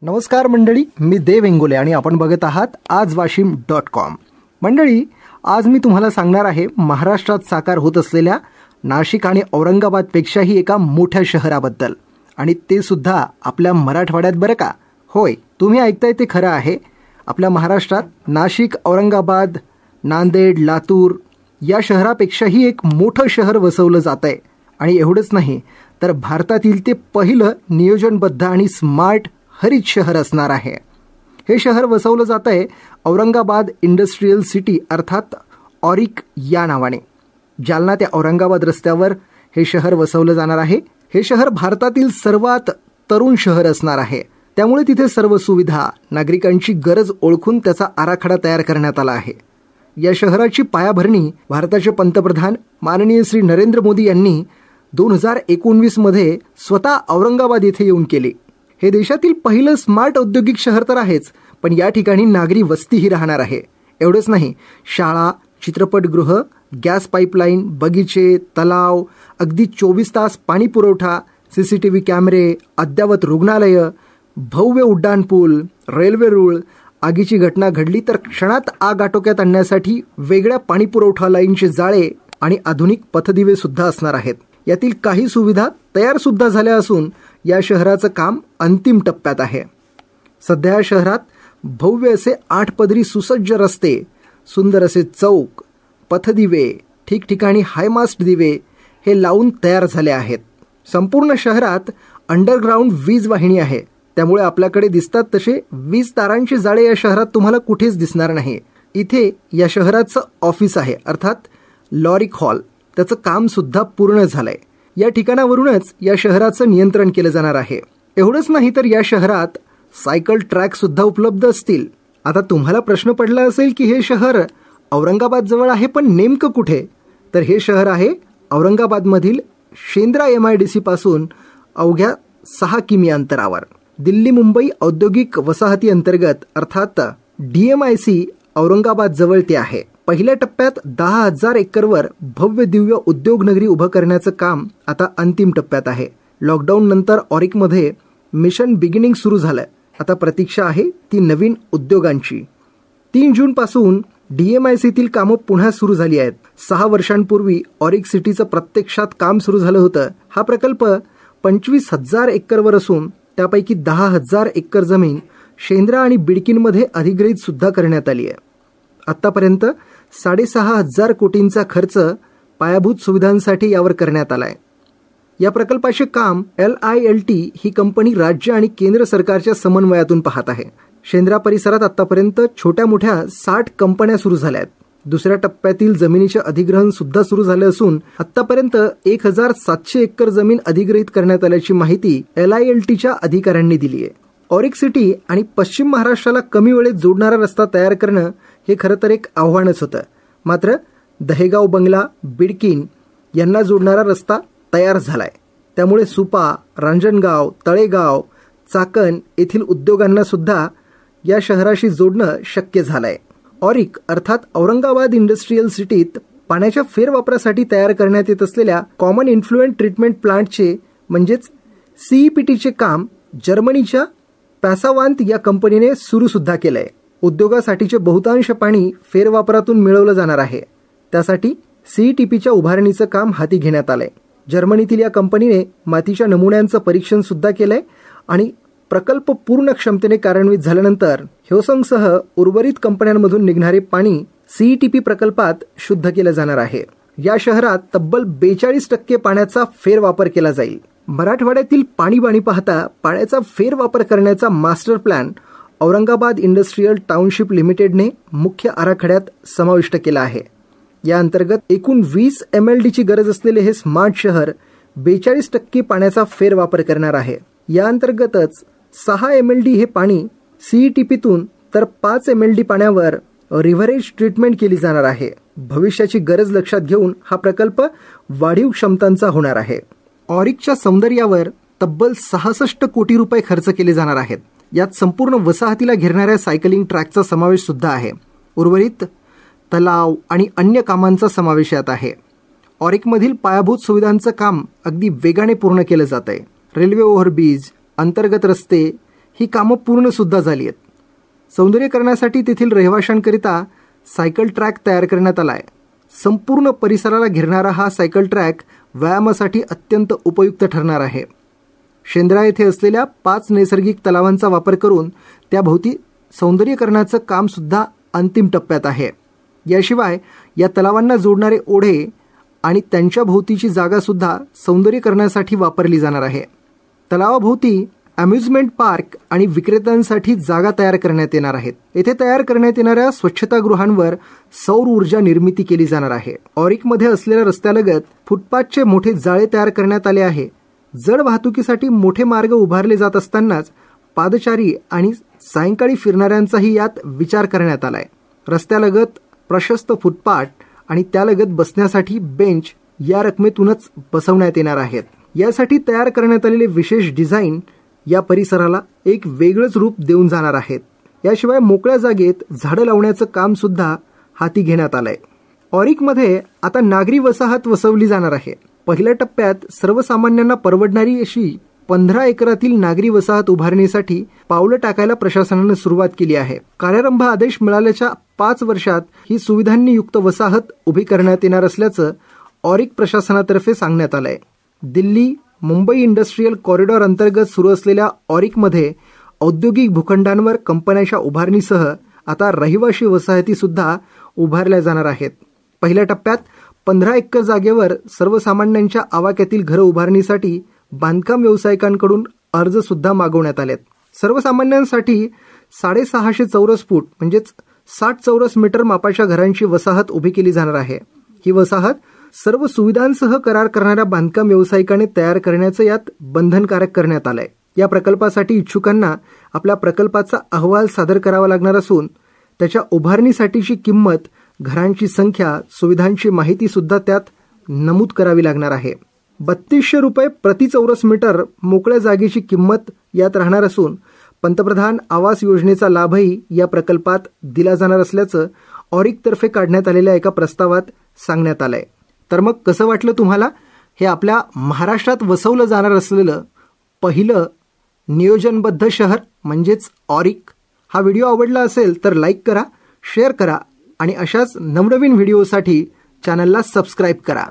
नमस्कार मंडळी, मी देव इंगोले आणि आपण बघत आहात आजवाशिम.com. मंडळी, आज मी तुम्हाला सांगणार आहे महाराष्ट्रात साकार होत असलेल्या नाशिक आणि औरंगाबादपेक्षाही एका मोठ्या शहराबद्दल, आणि ते सुद्धा आपल्या मराठवाड्यात बरं का. होय, तुम्ही ऐकताय ते खरं आहे. आपल्या महाराष्ट्रात नाशिक, औरंगाबाद, नांदेड, लातूर या शहरापेक्षाही एक मोठं शहर वसवलं जात आहे. आणि एवढंच नाही तर भारतातील ते पहिलं नियोजनबद्ध आणि स्मार्ट हरित शहर असणार आहे. हे शहर वसवलं जात आहे औरंगाबाद इंडस्ट्रियल सिटी अर्थात ऑरिक या नावाने. जालना ते औरंगाबाद रस्त्यावर हे शहर वसवलं जाणार आहे. हे शहर भारतातील सर्वात तरुण शहर असणार आहे. त्यामुळे तिथे सर्व सुविधा, नागरिकांची गरज ओळखून त्याचा आराखडा तयार करण्यात आला आहे. या शहराची पायाभरणी भारताचे पंतप्रधान माननीय श्री नरेंद्र मोदी यांनी 2019 मध्ये स्वतः औरंगाबाद येथे येऊन केली. हे देशातील पहिलं स्मार्ट औद्योगिक शहर तर आहेच, पण या ठिकाणी नागरी वस्तीही राहणार आहे. एवढंच नाही, शाळा, चित्रपटगृह, गॅस पाईपलाईन, बगीचे, तलाव, अगदी 24 तास पाणी पुरवठा, CCTV कॅमेरे, अद्ययावत रुग्णालय, भव्य उड्डाणपूल, रेल्वे रूळ, आगीची घटना घडली तर क्षणात आग आटोक्यात आणण्यासाठी वेगळ्या पाणी पुरवठा लाईनचे जाळे आणि आधुनिक पथदिवे सुद्धा असणार आहेत. यातील काही सुविधा तयार सुद्धा झाल्या असून या शहराचं काम अंतिम टप्प्यात आहे. सध्या या शहरात भव्य असे 8 पदरी सुसज्ज रस्ते, सुंदर असे चौक, पथदिवे, ठिकठिकाणी हायमास्ट दिवे हे लावून तयार झाले आहेत. संपूर्ण शहरात अंडरग्राऊंड वीज वाहिनी आहे. त्यामुळे आपल्याकडे दिसतात तसे वीज तारांचे जाळे या शहरात तुम्हाला कुठेच दिसणार नाही. इथे या शहराचं ऑफिस आहे अर्थात लॉरिक हॉल. त्याचं काम सुद्धा पूर्ण झालंय. या ठिकाणावरूनच या शहराचं नियंत्रण केलं जाणार आहे. एवढंच नाही तर या शहरात सायकल ट्रॅक सुद्धा उपलब्ध असतील. आता तुम्हाला प्रश्न पडला असेल की हे शहर औरंगाबाद जवळ आहे, पण नेमकं कुठे? तर हे शहर आहे औरंगाबादमधील शेंद्रा MIDC पासून अवघ्या 6 किमी अंतरावर. दिल्ली मुंबई औद्योगिक वसाहती अंतर्गत अर्थात DMIC औरंगाबाद जवळ ते आहे. पहिल्या टप्प्यात 10,000 एकरवर भव्य दिव्य उद्योग नगरी उभं करण्याचं काम आता अंतिम टप्प्यात आहे. लॉकडाऊन नंतर ऑरिकमध्ये मिशन बिगिनिंग सुरू झालं. आता प्रतीक्षा आहे ती नवीन उद्योगांची. 3 जून पासून DMICतील कामं पुन्हा सुरू झाली आहेत. 6 वर्षांपूर्वी ऑरिक सिटीचं प्रत्यक्षात काम सुरू झालं होतं. हा प्रकल्प 25,000 एकरवर असून त्यापैकी 10,000 एकर जमीन शेंद्रा आणि बिडकीनमध्ये अधिग्रहित सुद्धा करण्यात आली आहे. आतापर्यंत 6,500 कोटींचा खर्च पायाभूत सुविधांसाठी यावर करण्यात आलाय. या प्रकल्पाचे काम LILT ही कंपनी राज्य आणि केंद्र सरकारच्या समन्वयातून पाहत आहे. शेंद्रा परिसरात आतापर्यंत छोट्या मोठ्या 60 कंपन्या सुरू झाल्या आहेत. दुसऱ्या टप्प्यातील जमिनीचे अधिग्रहण सुद्धा सुरू झाले असून आतापर्यंत 1,700 एकर जमीन अधिग्रहित करण्यात आल्याची माहिती LILTच्या अधिकाऱ्यांनी दिली आहे. ऑरिक सिटी आणि पश्चिम महाराष्ट्राला कमी वेळेत जोडणारा रस्ता तयार करणं हे खरं तर एक आव्हानच होतं. मात्र दहेगाव बंगला, बिडकीन यांना जोडणारा रस्ता तयार झालाय. त्यामुळे सुपा, रांजणगाव, तळेगाव, चाकण येथील उद्योगांना सुद्धा या शहराशी जोडणं शक्य झालंय. ऑरिक अर्थात औरंगाबाद इंडस्ट्रियल सिटीत पाण्याच्या फेरवापरासाठी तयार करण्यात येत असलेल्या कॉमन इन्फ्लुएंट ट्रीटमेंट प्लांटचे म्हणजेच CEPTचे काम जर्मनीच्या पॅसावांत या कंपनीने सुरू सुद्धा केलंय. उद्योगासाठीचे बहुतांश पाणी फेरवापरातून मिळवलं जाणार आहे. त्यासाठी CETPच्या उभारणीचं काम हाती घेण्यात आलंय. जर्मनीतील या कंपनीने मातीच्या नमुन्यांचं परीक्षण सुद्धा केलंय आणि प्रकल्प पूर्ण क्षमतेने कार्यान्वित झाल्यानंतर ह्योसंगसह उर्वरित कंपन्यांमधून निघणारे पाणी CETP प्रकल्पात शुद्ध केलं जाणार आहे. या शहरात तब्बल 42% पाण्याचा फेरवापर केला जाईल. मराठवाड्यातील पाणीबाणी पाहता पाण्याचा फेरवापर करण्याचा master plan Aurangabad industrial township लिमिटेडने मुख्य आराखड्यात समाविष्ट केला आहे. या अंतर्गत एकूण 20 MLDची गरज असलेले हे स्मार्ट शहर 42% पाण्याचा फेरवापर करणार आहे. या अंतर्गतच 6 MLD हे पाणी CETPतून तर 5 MLD पाण्यावर रिव्हरेज ट्रीटमेंट केली जाणार आहे. भविष्याची गरज लक्षात घेऊन हा प्रकल्प वाढीव क्षमतांचा होणार आहे. ऑरिकच्या सौंदर्यावर तब्बल 66 कोटी रुपये खर्च केले जाणार आहेत. यात संपूर्ण वसाहतीला घेरणाऱ्या सायकलिंग ट्रॅकचा समावेश सुद्धा आहे. उर्वरित तलाव आणि अन्य कामांचा समावेश यात आहे. ऑरिकमधील पायाभूत सुविधांचं काम अगदी वेगाने पूर्ण केलं जात आहे. रेल्वे ओव्हरब्रिज, अंतर्गत रस्ते ही कामं पूर्ण सुद्धा झाली आहेत. सौंदर्यीकरणासाठी तेथील रहिवाशांकरिता सायकल ट्रॅक तयार करण्यात आला आहे. संपूर्ण परिसराला घेरणारा हा सायकल ट्रॅक व्यायामासाठी अत्यंत उपयुक्त ठरणार आहे. शेंद्रा येथे असलेल्या 5 नैसर्गिक तलावांचा वापर करून त्याभोवती सौंदर्यीकरणाचं काम सुद्धा अंतिम टप्प्यात आहे. याशिवाय या तलावांना जोडणारे ओढे आणि त्यांच्या भोवतीची जागा सुद्धा सौंदर्यीकरणासाठी वापरली जाणार आहे. तलावाभोवती अम्युजमेंट पार्क आणि विक्रेत्यांसाठी जागा तयार करण्यात येणार आहेत. येथे तयार करण्यात येणाऱ्या स्वच्छतागृहांवर सौर ऊर्जा निर्मिती केली जाणार आहे. ऑरिकमध्ये असलेल्या रस्त्यालगत फुटपाथचे मोठे जाळे तयार करण्यात आले आहे. जड वाहतुकीसाठी मोठे मार्ग उभारले जात असतानाच पादचारी आणि सायंकाळी फिरणाऱ्यांचाही यात विचार करण्यात आलाय. रस्त्यालगत प्रशस्त फुटपाथ आणि त्यालगत बसण्यासाठी बेंच या रकमेतूनच बसवण्यात येणार आहेत. यासाठी तयार करण्यात आलेले विशेष डिझाईन या परिसराला एक वेगळंच रूप देऊन जाणार आहेत. याशिवाय मोकळ्या जागेत झाडं लावण्याचं काम सुद्धा हाती घेण्यात आलंय. ऑरिकमध्ये आता नागरी वसाहत वसवली जाणार आहे. पहिल्या टप्प्यात सर्वसामान्यांना परवडणारी अशी 15 एकरातील नागरी वसाहत उभारणीसाठी पावलं टाकायला प्रशासनानं सुरुवात केली आहे. कार्यारंभ आदेश मिळाल्याच्या 5 वर्षात ही सुविधांनी युक्त वसाहत उभी करण्यात येणार असल्याचं ऑरिक प्रशासनातर्फे सांगण्यात आलंय. दिल्ली मुंबई इंडस्ट्रीयल कॉरिडॉर अंतर्गत सुरू असलेल्या ऑरिकमध्ये औद्योगिक भूखंडांवर कंपन्यांच्या उभारणीसह आता रहिवाशी वसाहती सुद्धा उभारल्या जाणार आहेत. पहिल्या टप्प्यात 15 एकर जागेवर सर्वसामान्यांच्या आवाक्यातील घरं उभारणीसाठी बांधकाम व्यावसायिकांकडून अर्ज सुद्धा मागवण्यात आलेत. सर्वसामान्यांसाठी 650 चौरस फूट म्हणजेच 60 चौरस मीटर मापाच्या घरांची वसाहत उभी केली जाणार आहे. ही वसाहत सर्व सुविधांसह करार करणाऱ्या बांधकाम व्यावसायिकाने तयार करण्याचं यात बंधनकारक करण्यात आलंय. या प्रकल्पासाठी इच्छुकांना आपल्या प्रकल्पाचा अहवाल सादर करावा लागणार असून त्याच्या उभारणीसाठीची किंमत, घरांची संख्या, सुविधांची माहिती सुद्धा त्यात नमूद करावी लागणार आहे. 3200 रुपये प्रति चौरस मीटर मोकळ्या जागेची किंमत यात राहणार असून पंतप्रधान आवास योजनेचा लाभही या प्रकल्पात दिला जाणार असल्याचं ऑरिकतर्फे काढण्यात आलेल्या एका प्रस्तावात सांगण्यात आलंय. तर मग कसं वाटलं तुम्हाला हे आपल्या महाराष्ट्रात वसवलं जाणार असलेलं पहिलं नियोजनबद्ध शहर म्हणजेच ऑरिक? हा व्हिडिओ आवडला असेल तर लाईक करा, शेअर करा आणि अशाच नवनवीन व्हिडिओसाठी चॅनलला सबस्क्राईब करा.